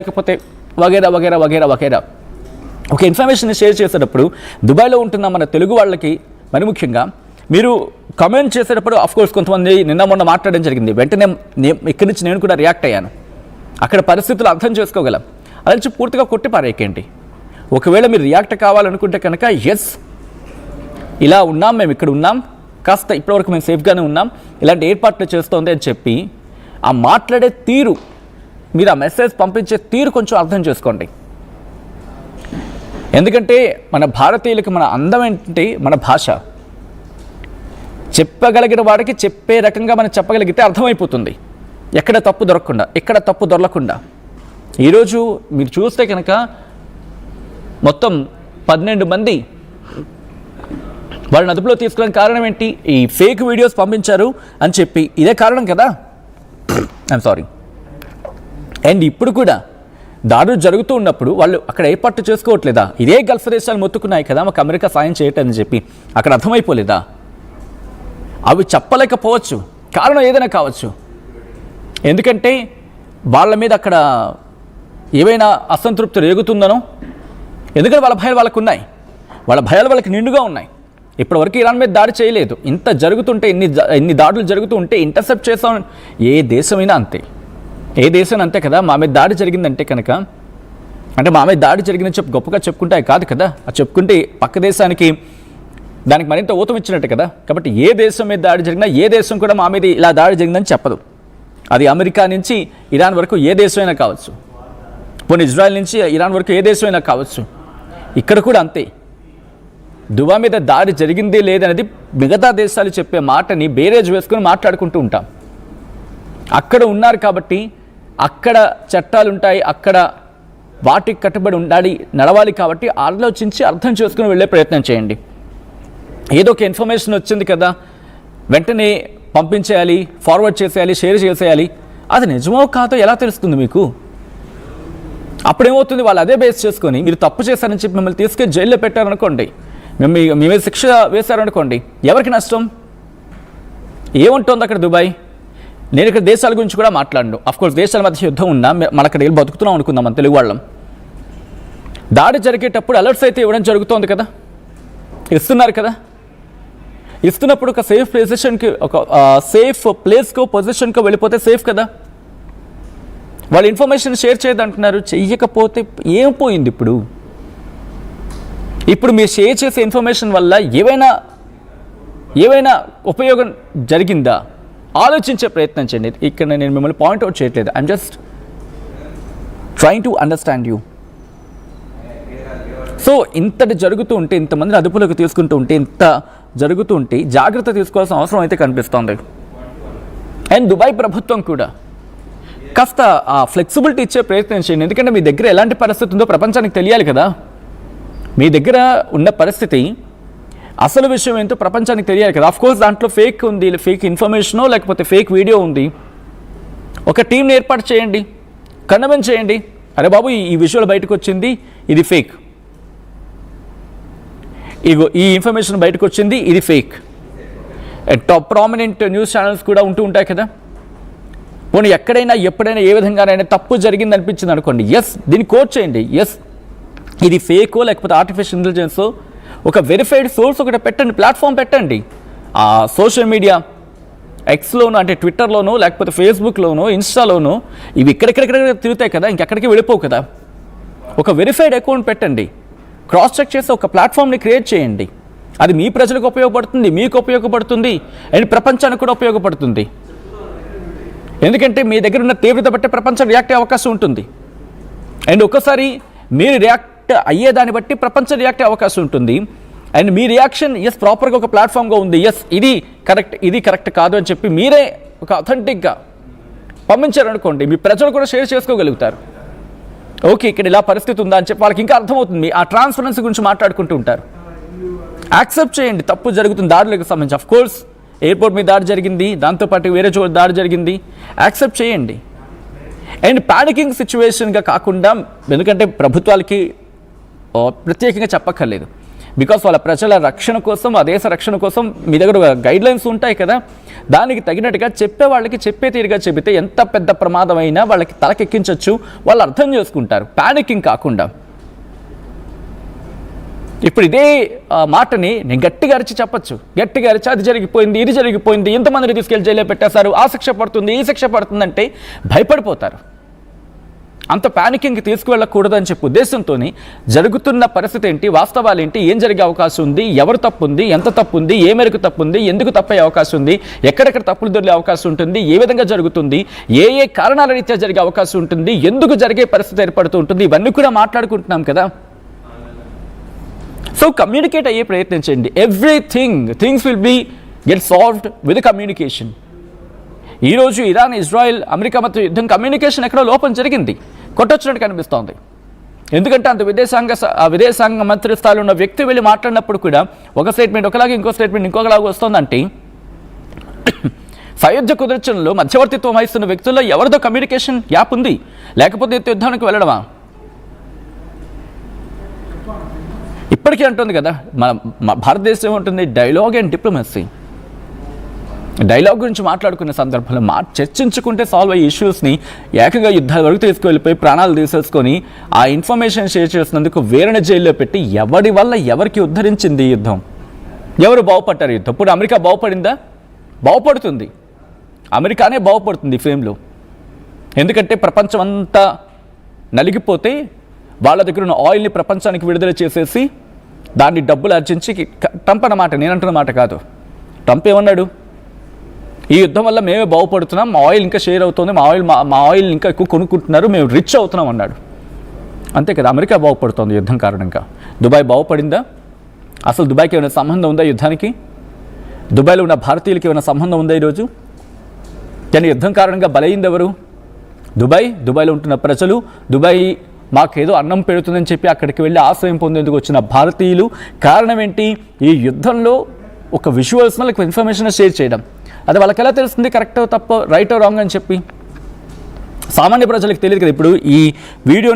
లేకపోతే వగేరా వగేరా వగేరా వగేరా ఒక information share చేసేటప్పుడు దుబాయ్లో ఉంటున్న మన తెలుగు వాళ్ళకి మరి ముఖ్యంగా మీరు కామెంట్ చేసేటప్పుడు ఆఫ్కోర్స్ కొంతమంది నిన్న మొన్న మాట్లాడడం జరిగింది. వెంటనే ఇక్కడి నుంచి నేను కూడా రియాక్ట్ అయ్యాను. అక్కడ పరిస్థితులు అర్థం చేసుకోగలం. అలా నుంచి పూర్తిగా కొట్టి పారేయకండి. ఒకవేళ మీరు రియాక్ట్ కావాలనుకుంటే కనుక ఎస్ ఇలా ఉన్నాం, మేము ఇక్కడ ఉన్నాం, కాస్త ఇప్పటివరకు మేము సేఫ్గానే ఉన్నాం, ఇలాంటి ఏర్పాట్లు చేస్తోంది అని చెప్పి ఆ మాట్లాడే తీరు, మీరు ఆ మెసేజ్ పంపించే తీరు కొంచెం అర్థం చేసుకోండి. ఎందుకంటే మన భారతీయులకి మన అందం ఏంటంటే మన భాష. చెప్పగలిగిన వాడికి చెప్పే రకంగా మనం చెప్పగలిగితే అర్థమైపోతుంది. ఎక్కడ తప్పు దొరకకుండా ఈరోజు మీరు చూస్తే కనుక మొత్తం 12 మంది వాళ్ళని అదుపులో తీసుకోవడానికి కారణం ఏంటి? ఈ ఫేక్ వీడియోస్ పంపించారు అని చెప్పి ఇదే కారణం కదా. I'm sorry. అండ్ ఇప్పుడు కూడా దాడులు జరుగుతూ ఉన్నప్పుడు వాళ్ళు అక్కడ ఏర్పాట్లు చేసుకోవట్లేదా? ఇదే గల్ఫ్ దేశాలు మొత్తుకున్నాయి కదా మాకు అమెరికా సాయం చేయటని చెప్పి. అక్కడ అర్థమైపోలేదా? అవి చెప్పలేకపోవచ్చు, కారణం ఏదైనా కావచ్చు. ఎందుకంటే వాళ్ళ మీద అక్కడ ఏవైనా అసంతృప్తి రేగుతుందనో, ఎందుకంటే వాళ్ళ భయాలు వాళ్ళకు ఉన్నాయి, వాళ్ళ భయాలు వాళ్ళకి నిండుగా ఉన్నాయి. ఇప్పటివరకు ఇరాన్ మీద దాడి చేయలేదు. ఇంత జరుగుతుంటే, ఇన్ని దాడులు జరుగుతూ ఉంటే ఇంటర్సెప్ట్ చేస్తాం. ఏ దేశమైనా అంతే, ఏ దేశం అంతే కదా. మా మీద దాడి జరిగిందంటే కనుక, అంటే మా మీద దాడి జరిగిందని చెప్పి గొప్పగా చెప్పుకుంటే కాదు కదా. అది చెప్పుకుంటే పక్క దేశానికి దానికి మరింత ఊతం ఇచ్చినట్టు కదా. కాబట్టి ఏ దేశం మీద దాడి జరిగినా ఏ దేశం కూడా మా మీద ఇలా దాడి జరిగిందని చెప్పదు. అది అమెరికా నుంచి ఇరాన్ వరకు ఏ దేశమైనా కావచ్చు, పోనీ ఇజ్రాయెల్ నుంచి ఇరాన్ వరకు ఏ దేశమైనా కావచ్చు. ఇక్కడ కూడా అంతే. దుబాయ్ మీద దాడి జరిగింది లేదనేది మిగతా దేశాలు చెప్పే మాటని బేరేజ్ వేసుకొని మాట్లాడుకుంటూ ఉంటాం. అక్కడ ఉన్నారు కాబట్టి అక్కడ చట్టాలు ఉంటాయి, అక్కడ వాటికి కట్టుబడి నడవాలి కాబట్టి ఆలోచించి అర్థం చేసుకుని వెళ్ళే ప్రయత్నం చేయండి. ఏదో ఒక ఇన్ఫర్మేషన్ వచ్చింది కదా వెంటనే పంపించేయాలి, ఫార్వర్డ్ చేసేయాలి, షేర్ చేసేయాలి. అది నిజమో కాదో ఎలా తెలుస్తుంది మీకు? అప్పుడేమవుతుంది, వాళ్ళు అదే బేస్ చేసుకొని మీరు తప్పు చేశారని చెప్పి మిమ్మల్ని తీసుకెళ్ళి జైల్లో పెట్టారనుకోండి, మీ మీద శిక్ష వేశారనుకోండి, ఎవరికి నష్టం? ఏముంటుంది అక్కడ దుబాయ్? నేను ఇక్కడ దేశాల గురించి కూడా మాట్లాడను. అఫ్కోర్స్ దేశాల మధ్య యుద్ధం ఉన్నా మన అక్కడ వెళ్ళి బతుకుతున్నాం అనుకుందాం మన తెలుగు వాళ్ళం. దాడి జరిగేటప్పుడు అలర్ట్స్ అయితే ఇవ్వడం జరుగుతోంది కదా, ఇస్తున్నారు కదా. ఇస్తున్నప్పుడు ఒక సేఫ్ పొజిషన్కి, ఒక సేఫ్ ప్లేస్కో పొజిషన్కో వెళ్ళిపోతే సేఫ్ కదా. వాళ్ళు ఇన్ఫర్మేషన్ షేర్ చేయదంటున్నారు, చెయ్యకపోతే ఏం పోయింది? ఇప్పుడు మీరు షేర్ చేసే ఇన్ఫర్మేషన్ వల్ల ఏవైనా ఉపయోగం జరిగిందా? ఆలోచించే ప్రయత్నం చేయండి. ఇక్కడ నేను మిమ్మల్ని పాయింట్అవుట్ చేయట్లేదు. I'm just trying to understand you. So ఇంతటి జరుగుతూ ఉంటే, ఇంతమందిని అదుపులోకి తీసుకుంటూ ఉంటే, ఇంత జరుగుతూ ఉంటే జాగ్రత్త తీసుకోవాల్సిన అవసరం అయితే కనిపిస్తోంది. అండ్ దుబాయ్ ప్రభుత్వం కూడా కాస్త ఆ ఫ్లెక్సిబిలిటీ ఇచ్చే ప్రయత్నం చేయండి. ఎందుకంటే మీ దగ్గర ఎలాంటి పరిస్థితి ఉందో ప్రపంచానికి తెలియాలి కదా. మీ దగ్గర ఉన్న పరిస్థితి, అసలు విషయం ఏంటో ప్రపంచానికి తెలియాలి కదా. ఆఫ్కోర్స్ దాంట్లో ఫేక్ ఉంది, ఫేక్ ఇన్ఫర్మేషనో లేకపోతే ఫేక్ వీడియో ఉంది. ఒక టీంని ఏర్పాటు చేయండి, కన్వెన్స్ చేయండి. అరే బాబు, ఈ విజువల్ బయటకు వచ్చింది, ఇది ఫేక్. ఇగో ఈ ఇన్ఫర్మేషన్ బయటకు వచ్చింది, ఇది fake. Top prominent news channels కూడా ఉంటూ ఉంటాయి కదా. పోనీ ఎక్కడైనా ఎప్పుడైనా ఏ విధంగానైనా తప్పు జరిగింది అనిపించింది అనుకోండి, ఎస్ దీన్ని కోట్ చేయండి, ఎస్ ఇది ఫేకో లేకపోతే ఆర్టిఫిషియల్ ఇంటెలిజెన్సో ఒక వెరిఫైడ్ సోర్స్ ఒకటి పెట్టండి, ప్లాట్ఫామ్ పెట్టండి. ఆ సోషల్ మీడియా ఎక్స్లోనో, అంటే ట్విట్టర్లోనో లేకపోతే ఫేస్బుక్లోనో ఇన్స్టాలోనో ఇవి ఇక్కడెక్కడెక్కడ తిరుగుతాయి కదా, ఇంకెక్కడికి వెళ్ళిపోవు కదా. ఒక వెరిఫైడ్ అకౌంట్ పెట్టండి, క్రాస్ చెక్ చేసి ఒక ప్లాట్ఫామ్ని క్రియేట్ చేయండి. అది మీ ప్రజలకు ఉపయోగపడుతుంది, మీకు ఉపయోగపడుతుంది, అండ్ ప్రపంచానికి కూడా ఉపయోగపడుతుంది. ఎందుకంటే మీ దగ్గర ఉన్న తీవ్రత బట్టి ప్రపంచం రియాక్ట్ అయ్యే అవకాశం ఉంటుంది. అండ్ ఒక్కసారి మీరు రియాక్ట్ అయ్యేదాన్ని బట్టి ప్రపంచం రియాక్ట్ అయ్యే అవకాశం ఉంటుంది. అండ్ మీ రియాక్షన్ ఎస్ ప్రాపర్గా ఒక ప్లాట్ఫామ్గా ఉంది, ఎస్ ఇది కరెక్ట్ కాదు అని చెప్పి మీరే ఒక అథెంటిక్గా పంపించారనుకోండి, మీ ప్రజలు కూడా షేర్ చేసుకోగలుగుతారు. ఓకే, ఇక్కడ ఇలా పరిస్థితి ఉందా అని చెప్పి వాళ్ళకి ఇంకా అర్థమవుతుంది. ఆ ట్రాన్స్పరెన్సీ గురించి మాట్లాడుకుంటూ ఉంటారు. యాక్సెప్ట్ చేయండి, తప్పు జరుగుతుంది దాడులకు సంబంధించి. అఫ్కోర్స్ ఎయిర్పోర్ట్ మీద దాడి జరిగింది, దాంతోపాటు వేరే చోట దాడి జరిగింది, యాక్సెప్ట్ చేయండి. అండ్ ప్యానికింగ్ సిచ్యువేషన్గా కాకుండా, ఎందుకంటే ప్రభుత్వాలకి ప్రత్యేకంగా చెప్పక్కర్లేదు, బికాస్ వాళ్ళ ప్రజల రక్షణ కోసం, ఆ దేశ రక్షణ కోసం మీ దగ్గర గైడ్లైన్స్ ఉంటాయి కదా, దానికి తగినట్టుగా చెప్పే వాళ్ళకి చెప్పే తీరుగా చెబితే ఎంత పెద్ద ప్రమాదం అయినా వాళ్ళకి తలకెక్కించవచ్చు, వాళ్ళు అర్థం చేసుకుంటారు, ప్యానికింగ్ కాకుండా. ఇప్పుడు ఇదే మాటని నేను గట్టిగా అరిచి చెప్పచ్చు, గట్టిగా అరిచి అది జరిగిపోయింది, ఇది జరిగిపోయింది, ఇంతమందిని తీసుకెళ్ళి జైల్లో పెట్టేశారు, ఆ శిక్ష పడుతుంది, ఈ శిక్ష పడుతుందంటే భయపడిపోతారు. అంత ప్యానికింగ్కి తీసుకువెళ్ళకూడదని చెప్పే ఉద్దేశంతో జరుగుతున్న పరిస్థితి ఏంటి, వాస్తవాలు ఏంటి, ఏం జరిగే అవకాశం ఉంది, ఎవరు తప్పు ఉంది, ఎంత తప్పు ఉంది, ఏ మేరకు తప్పు ఉంది, ఎందుకు తప్పే అవకాశం ఉంది, ఎక్కడెక్కడ తప్పులు దొరికే అవకాశం ఉంటుంది, ఏ విధంగా జరుగుతుంది, ఏ ఏ కారణాల రీత్యా జరిగే అవకాశం ఉంటుంది, ఎందుకు జరిగే పరిస్థితి ఏర్పడుతూ ఉంటుంది, ఇవన్నీ కూడా మాట్లాడుకుంటున్నాం కదా. సో కమ్యూనికేట్ అయ్యే ప్రయత్నం చేయండి. Things will be get solved with communication. ఈరోజు ఇరాన్, ఇజ్రాయెల్, అమెరికా మధ్య యుద్ధం కమ్యూనికేషన్ ఎక్కడో లోపం జరిగింది, కొట్టొచ్చినట్టు కనిపిస్తోంది. ఎందుకంటే అంత విదేశాంగ మంత్రి స్థాయిలో ఉన్న వ్యక్తి వెళ్ళి మాట్లాడినప్పుడు కూడా ఒక స్టేట్మెంట్ ఒకలాగా, ఇంకో స్టేట్మెంట్ ఇంకొకలాగా వస్తుందంటే సయోధ్య కుదర్చనలో మధ్యవర్తిత్వం వహిస్తున్న వ్యక్తుల్లో ఎవరిదో కమ్యూనికేషన్ గ్యాప్ ఉంది, లేకపోతే యుద్ధానికి వెళ్ళడమా? ఇప్పటికీ అంటుంది కదా మన భారతదేశం ఉంటుంది డైలాగ్ అండ్ డిప్లొమసీ. డైలాగ్ గురించి మాట్లాడుకునే సందర్భంలో చర్చించుకుంటే సాల్వ్ అయ్యే ఇష్యూస్ని ఏకంగా యుద్ధాల వరకు తీసుకువెళ్ళిపోయి ప్రాణాలు తీసేసుకొని ఆ ఇన్ఫర్మేషన్ షేర్ చేసినందుకు వేరే జైల్లో పెట్టి ఎవరి వల్ల ఎవరికి ఉద్ధరించింది ఈ యుద్ధం? ఎవరు బాగుపడ్డారు యుద్ధం? ఇప్పుడు అమెరికా బాగుపడిందా? బాగుపడుతుంది, అమెరికానే బాగుపడుతుంది ఈ ఫ్రేమ్లో. ఎందుకంటే ప్రపంచం అంతా నలిగిపోతే వాళ్ళ దగ్గర ఉన్న ఆయిల్ని ప్రపంచానికి విడుదల చేసేసి దాన్ని డబ్బులు ఆర్జించి, ట్రంప్ అన్నమాట, నేనంటున్న మాట కాదు, ట్రంప్ ఏమన్నాడు, ఈ యుద్ధం వల్ల మేమే బాగుపడుతున్నాం, మా ఆయిల్ ఇంకా షేర్ అవుతుంది, మా ఆయిల్ ఇంకా ఎక్కువ కొనుక్కుంటున్నారు, మేము రిచ్ అవుతున్నాం అన్నాడు. అంతే కదా, అమెరికా బాగుపడుతుంది యుద్ధం కారణంగా. దుబాయ్ బాగుపడిందా? అసలు దుబాయ్కి ఏమైనా సంబంధం ఉందా యుద్ధానికి? దుబాయ్లో ఉన్న భారతీయులకి ఏమైనా సంబంధం ఉందా ఈరోజు? కానీ యుద్ధం కారణంగా బలైంది ఎవరు? దుబాయ్లో ఉంటున్న ప్రజలు. దుబాయ్ మాకేదో అన్నం పెడుతుందని చెప్పి అక్కడికి వెళ్ళి ఆశ్రయం పొందేందుకు వచ్చిన భారతీయులు. కారణం ఏంటి? ఈ యుద్ధంలో ఒక విజువల్స్ వాళ్ళకి ఇన్ఫర్మేషన్ షేర్ చేయడం. అది వాళ్ళకి ఎలా తెలుస్తుంది కరెక్టో తప్పో, రైటో రాంగ్ అని చెప్పి? సామాన్య ప్రజలకు తెలియదు కదా. ఇప్పుడు ఈ వీడియోని